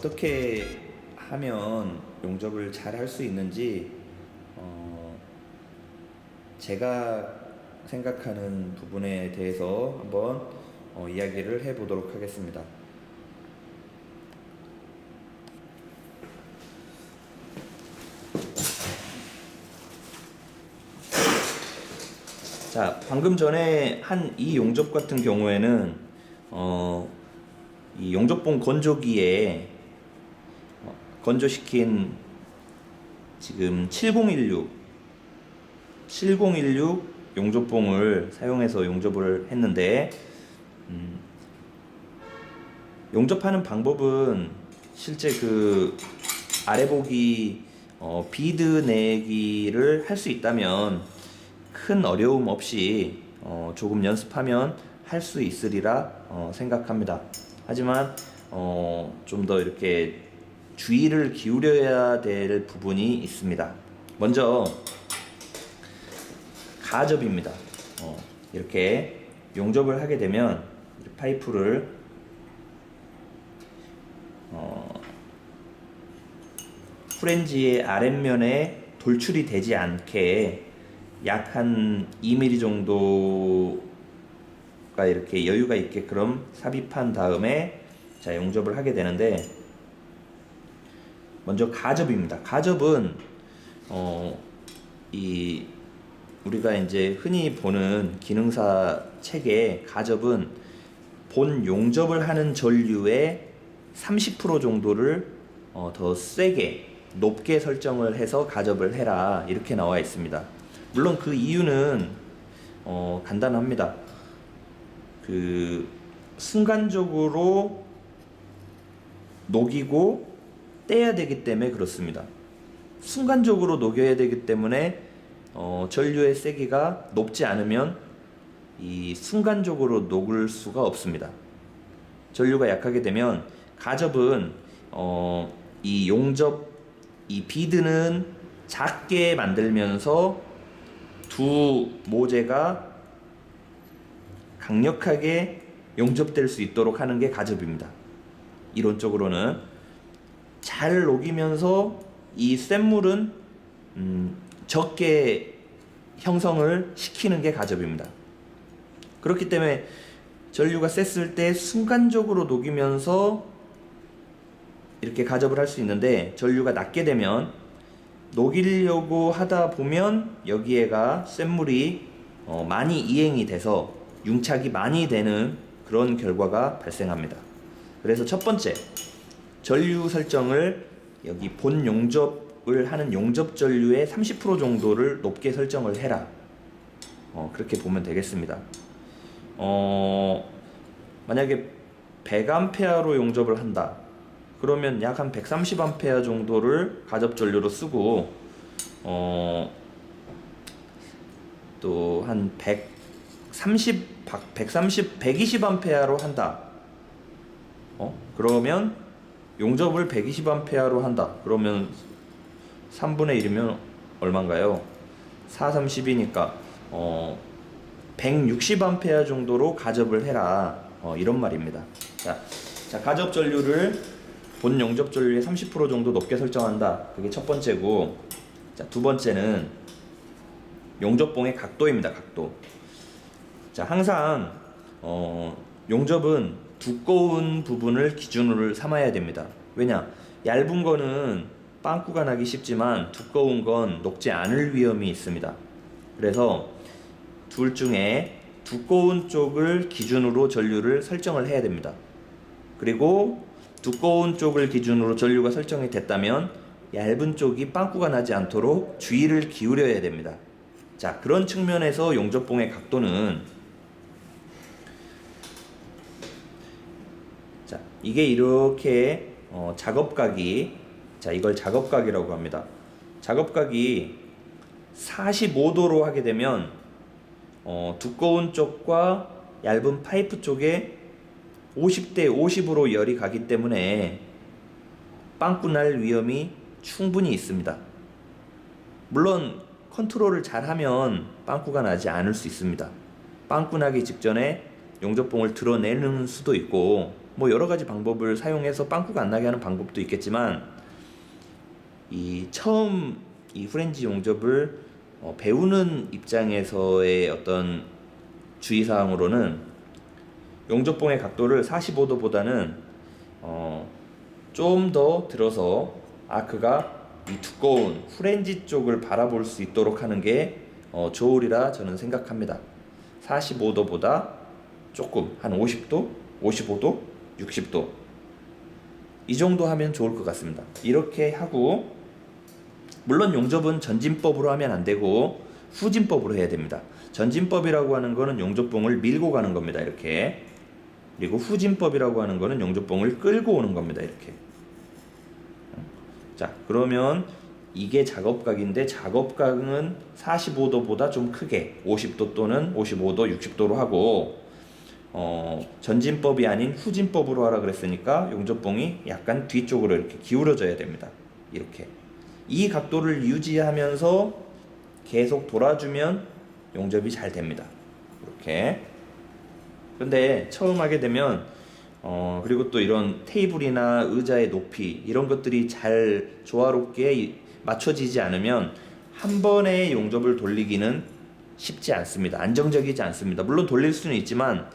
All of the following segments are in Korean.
어떻게 하면 용접을 잘 할 수 있는지 제가 생각하는 부분에 대해서 한번 이야기를 해보도록 하겠습니다. 자, 방금 전에 한 이 용접 같은 경우에는 이 용접봉 건조기에 건조시킨 지금 7016 용접봉을 사용해서 용접을 했는데 용접하는 방법은 실제 그 아래 보기 비드 내기를 할 수 있다면 큰 어려움 없이 조금 연습하면 할 수 있으리라 생각합니다. 하지만 좀 더 이렇게 주의를 기울여야 될 부분이 있습니다. 먼저 가접입니다. 이렇게 용접을 하게 되면 파이프를 프렌지의 아랫면에 돌출이 되지 않게 약 한 2mm 정도가 이렇게 여유가 있게끔 삽입한 다음에 자, 용접을 하게 되는데, 먼저 가접입니다. 가접은 이 우리가 이제 흔히 보는 기능사 책에 가접은 본 용접을 하는 전류의 30% 정도를 더 세게 높게 설정을 해서 가접을 해라, 이렇게 나와 있습니다. 물론 그 이유는 간단합니다. 그 순간적으로 녹이고 떼야 되기 때문에 그렇습니다. 순간적으로 녹여야 되기 때문에 전류의 세기가 높지 않으면 이 순간적으로 녹을 수가 없습니다. 전류가 약하게 되면 가접은 이 용접, 이 비드는 작게 만들면서 두 모재가 강력하게 용접될 수 있도록 하는 게 가접입니다. 이론적으로는 잘 녹이면서 이 쇳물은 적게 형성을 시키는 게 가접입니다. 그렇기 때문에 전류가 셌을 때 순간적으로 녹이면서 이렇게 가접을 할 수 있는데, 전류가 낮게 되면 녹이려고 하다 보면 여기에가 쇳물이 많이 이행이 돼서 융착이 많이 되는 그런 결과가 발생합니다. 그래서 첫 번째, 전류 설정을 여기 본 용접을 하는 용접 전류의 30% 정도를 높게 설정을 해라, 그렇게 보면 되겠습니다. 만약에 100A로 용접을 한다 그러면 약 한 130A 정도를 가접 전류로 쓰고 또 한 120A로 한다. 그러면 용접을 120A로 한다. 그러면 3분의 1이면 얼마인가요? 4, 30이니까 160A 정도로 가접을 해라, 이런 말입니다. 자, 가접 전류를 본 용접 전류의 30% 정도 높게 설정한다. 그게 첫 번째고, 자, 두 번째는 용접봉의 각도입니다. 각도. 자, 항상 용접은 두꺼운 부분을 기준으로 삼아야 됩니다. 왜냐? 얇은 거는 빵꾸가 나기 쉽지만 두꺼운 건 녹지 않을 위험이 있습니다. 그래서 둘 중에 두꺼운 쪽을 기준으로 전류를 설정을 해야 됩니다. 그리고 두꺼운 쪽을 기준으로 전류가 설정이 됐다면 얇은 쪽이 빵꾸가 나지 않도록 주의를 기울여야 됩니다. 자, 그런 측면에서 용접봉의 각도는, 자, 이게 이렇게 작업각이, 자, 이걸 작업각이라고 합니다. 작업각이 45도로 하게 되면 두꺼운 쪽과 얇은 파이프 쪽에 50대 50으로 열이 가기 때문에 빵꾸 날 위험이 충분히 있습니다. 물론 컨트롤을 잘하면 빵꾸가 나지 않을 수 있습니다. 빵꾸 나기 직전에 용접봉을 드러내는 수도 있고, 뭐 여러 가지 방법을 사용해서 빵꾸가 안 나게 하는 방법도 있겠지만, 이 처음 이 프렌지 용접을 배우는 입장에서의 어떤 주의사항으로는 용접봉의 각도를 45도보다는 좀 더 들어서 아크가 이 두꺼운 프렌지 쪽을 바라볼 수 있도록 하는 게 좋으리라 저는 생각합니다. 45도보다 조금 한 50도, 55도, 60도 이 정도 하면 좋을 것 같습니다. 이렇게 하고, 물론 용접은 전진법으로 하면 안 되고 후진법으로 해야 됩니다. 전진법이라고 하는 거는 용접봉을 밀고 가는 겁니다. 이렇게. 그리고 후진법이라고 하는 거는 용접봉을 끌고 오는 겁니다. 이렇게. 자, 그러면 이게 작업각인데, 작업각은 45도보다 좀 크게 50도 또는 55도, 60도로 하고, 전진법이 아닌 후진법으로 하라 그랬으니까 용접봉이 약간 뒤쪽으로 이렇게 기울어져야 됩니다. 이렇게. 이 각도를 유지하면서 계속 돌아주면 용접이 잘 됩니다. 이렇게. 근데 처음 하게 되면 그리고 또 이런 테이블이나 의자의 높이 이런 것들이 잘 조화롭게 맞춰지지 않으면 한 번에 용접을 돌리기는 쉽지 않습니다. 안정적이지 않습니다. 물론 돌릴 수는 있지만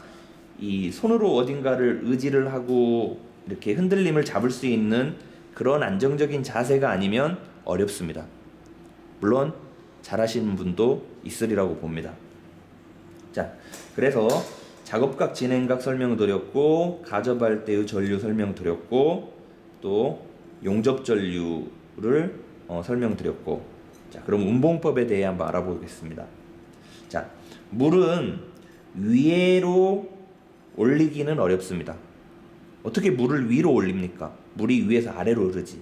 이 손으로 어딘가를 의지를 하고 이렇게 흔들림을 잡을 수 있는 그런 안정적인 자세가 아니면 어렵습니다. 물론 잘하시는 분도 있으리라고 봅니다. 자, 그래서 작업각 진행각 설명드렸고, 가접할 때의 전류 설명드렸고, 또 용접 전류를 설명드렸고, 자, 그럼 운봉법에 대해 한번 알아보겠습니다. 자, 물은 위로 올리기는 어렵습니다. 어떻게 물을 위로 올립니까? 물이 위에서 아래로 흐르지.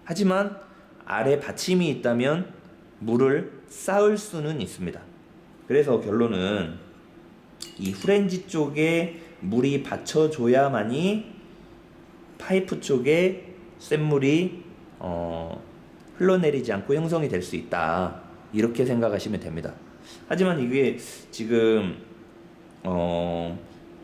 하지만 아래 받침이 있다면 물을 쌓을 수는 있습니다. 그래서 결론은 이 후렌지 쪽에 물이 받쳐줘야만이 파이프 쪽에 쇳물이 흘러내리지 않고 형성이 될 수 있다. 이렇게 생각하시면 됩니다. 하지만 이게 지금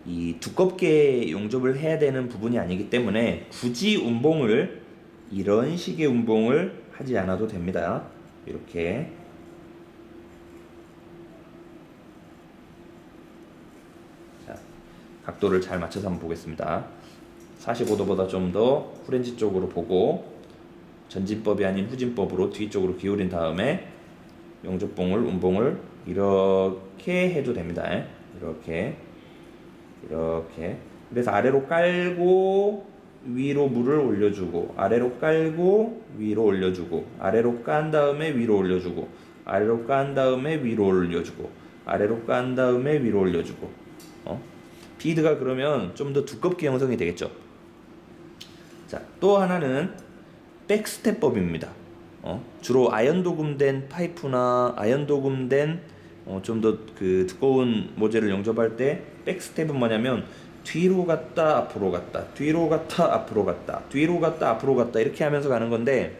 이 두껍게 용접을 해야 되는 부분이 아니기 때문에 굳이 운봉을 이런 식의 운봉을 하지 않아도 됩니다. 이렇게. 자, 각도를 잘 맞춰서 한번 보겠습니다. 45도보다 좀 더 후렌지 쪽으로 보고, 전진법이 아닌 후진법으로 뒤쪽으로 기울인 다음에 용접봉을, 운봉을 이렇게 해도 됩니다. 이렇게. 그래서 아래로 깔고 위로 물을 올려주고, 아래로 깔고 위로 올려주고, 아래로 깐 다음에 위로 올려주고, 아래로 깐 다음에 위로 올려주고, 아래로 깐 다음에 위로 올려주고. 비드가 그러면 좀 더 두껍게 형성이 되겠죠. 자, 또 하나는 백스텝법입니다. 주로 아연 도금된 파이프나 아연 도금된 좀 더 그 두꺼운 모재를 용접할 때 백스텝은 뭐냐면 뒤로 갔다 앞으로 갔다, 뒤로 갔다 앞으로 갔다, 뒤로 갔다 앞으로 갔다 이렇게 하면서 가는 건데,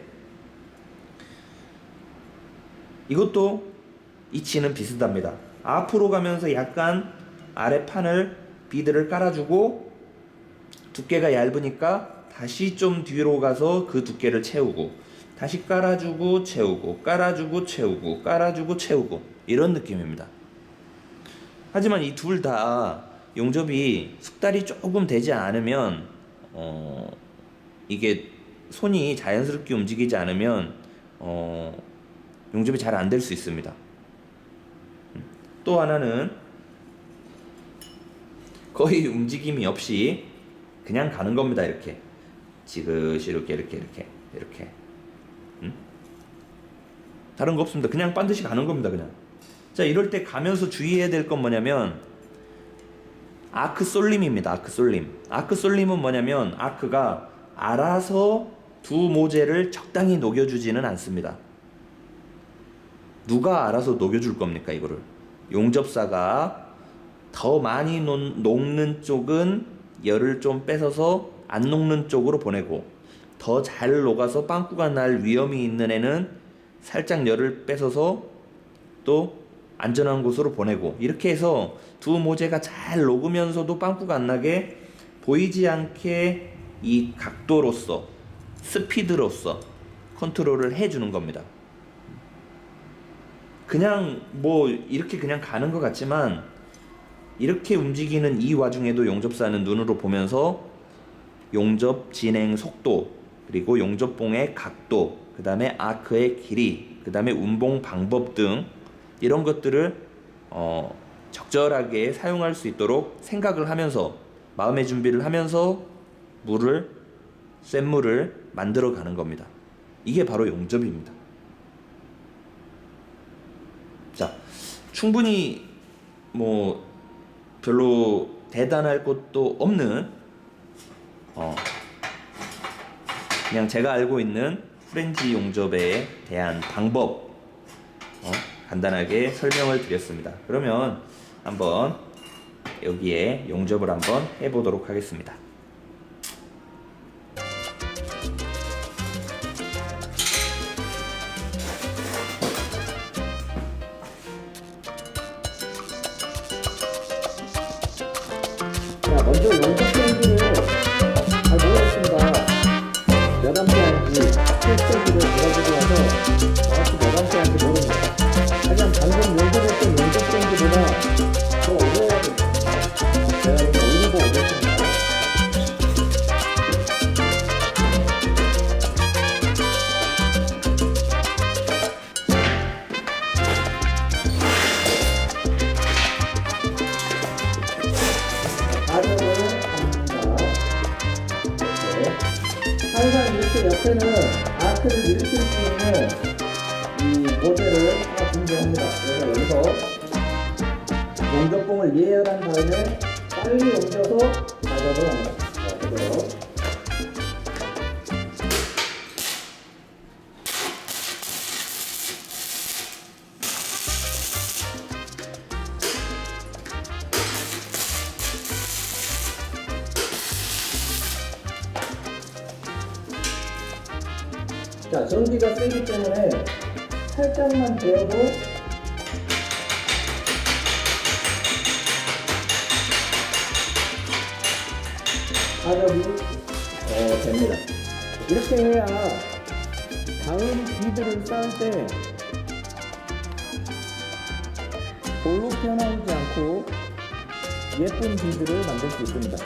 이것도 이치는 비슷합니다. 앞으로 가면서 약간 아래 판을 비드를 깔아주고, 두께가 얇으니까 다시 좀 뒤로 가서 그 두께를 채우고, 다시 깔아주고 채우고, 깔아주고 채우고, 깔아주고 채우고, 이런 느낌입니다. 하지만 이 둘 다 용접이 숙달이 조금 되지 않으면 이게 손이 자연스럽게 움직이지 않으면 용접이 잘 안 될 수 있습니다. 또 하나는 거의 움직임이 없이 그냥 가는 겁니다. 이렇게 지그시 이렇게 다른 거 없습니다. 그냥 반드시 가는 겁니다. 그냥. 자, 이럴 때 가면서 주의해야 될 건 뭐냐면 아크 쏠림입니다. 아크 쏠림. 아크 쏠림은 뭐냐면 아크가 알아서 두 모재를 적당히 녹여주지는 않습니다. 누가 알아서 녹여줄 겁니까? 이거를 용접사가 더 많이 녹는 쪽은 열을 좀 뺏어서 안 녹는 쪽으로 보내고, 더 잘 녹아서 빵꾸가 날 위험이 있는 애는 살짝 열을 뺏어서 또 안전한 곳으로 보내고, 이렇게 해서 두 모재가 잘 녹으면서도 빵꾸가 안 나게 보이지 않게 이 각도로서 스피드로서 컨트롤을 해주는 겁니다. 그냥 뭐 이렇게 그냥 가는 것 같지만 이렇게 움직이는 이 와중에도 용접사는 눈으로 보면서 용접 진행 속도, 그리고 용접봉의 각도, 그 다음에 아크의 길이, 그 다음에 운봉 방법 등 이런 것들을 적절하게 사용할 수 있도록 생각을 하면서, 마음의 준비를 하면서 센 물을 만들어 가는 겁니다. 이게 바로 용접입니다. 자, 충분히 뭐 별로 대단할 것도 없는 그냥 제가 알고 있는 프렌지 용접에 대한 방법 간단하게 설명을 드렸습니다. 그러면 한번 여기에 용접을 한번 해보도록 하겠습니다. 자, 먼저 용접 전기를 잘 모르겠습니다. 몇 암페어인지 실전기를 들어보고 와서 정확히 몇 암페어인지 모릅니다. 하지만 방금 용접했던 용접 전기보다 더 오래야 됩니다. 제가 이렇게 올리고 오겠습니다. 가정을 합니다. 항상 이렇게 옆에는 아크를 일으킬 수 있는 이 모델을 하나 준비합니다. 그래서 여기서 용접봉을 예열한 다음에 빨리 옮겨서 작업을 합니다. 자, 그대로. 자, 전기가 세기 때문에 살짝만 데워도 가격이 됩니다. 이렇게 해야 다음 비드를 쌓을 때 볼로 튀어나오지 않고 예쁜 비드를 만들 수 있습니다.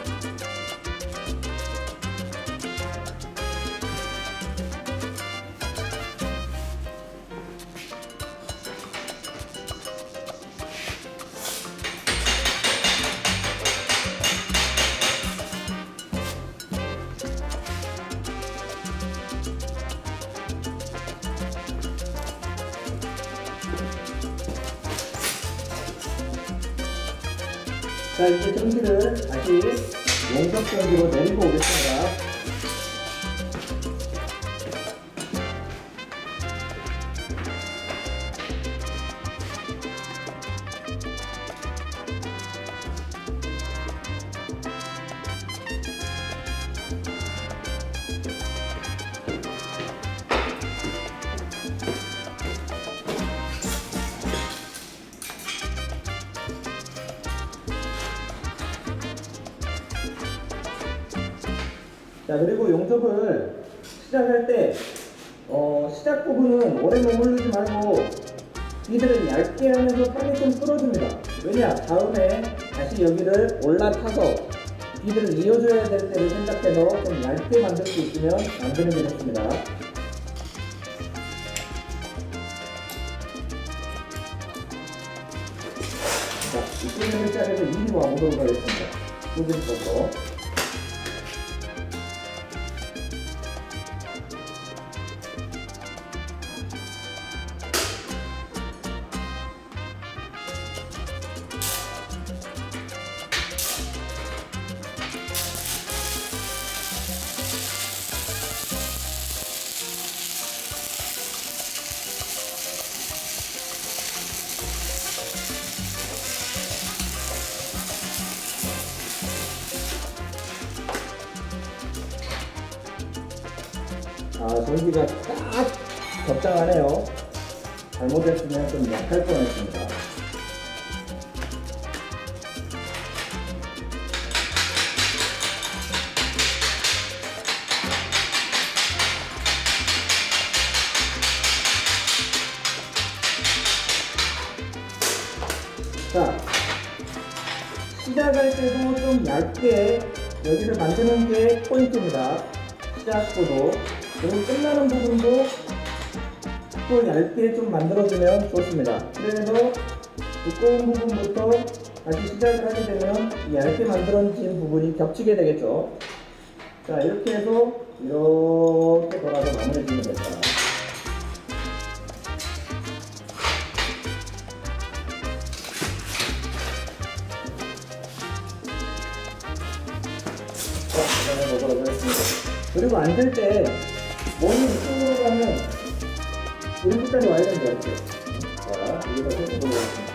자, 이제 전기를 다시 용접 전기로 내리고 오겠습니다. 자, 그리고 용접을 시작할 때 시작 부분은 오래 머무르지 말고 비드를 얇게 하면서 빨리 좀 끌어줍니다. 왜냐? 다음에 다시 여기를 올라타서 비드를 이어줘야 될 때를 생각해서 좀 얇게 만들 수 있으면 만드는 게 좋습니다. 자, 이쪽에 자리를 이리로 와보도록 하겠습니다. 좁은 쪽으로. 전기가 딱 적당하네요. 잘못했으면 좀 약할 뻔했습니다. 시작할 때도 좀 얇게 여기를 만드는 게 포인트입니다. 시작부도. 그리고 끝나는 부분도 또 얇게 좀 만들어주면 좋습니다. 그래서 두꺼운 부분부터 다시 시작을 하게 되면 얇게 만들어진 부분이 겹치게 되겠죠. 자, 이렇게 해서 이렇게 돌아서 마무리 지으면 됩니다. 자, 보도록 하겠습니다. 그리고 앉을 때 몸이 이쪽으로 가면 이렇게까지 와야 되는 것 같아요. 자, 여기서 좀 보도록 하겠습니다.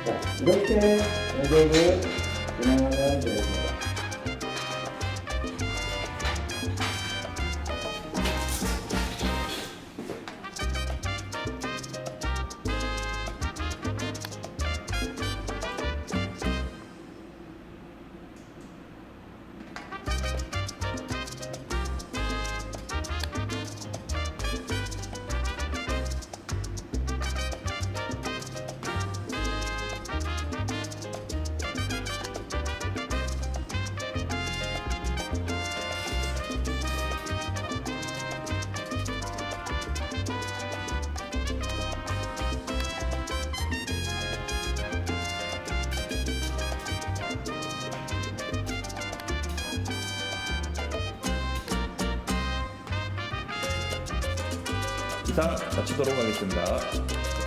자, 이렇게 연결을 진행하면 되겠습니다. 이상 마치도록 하겠습니다.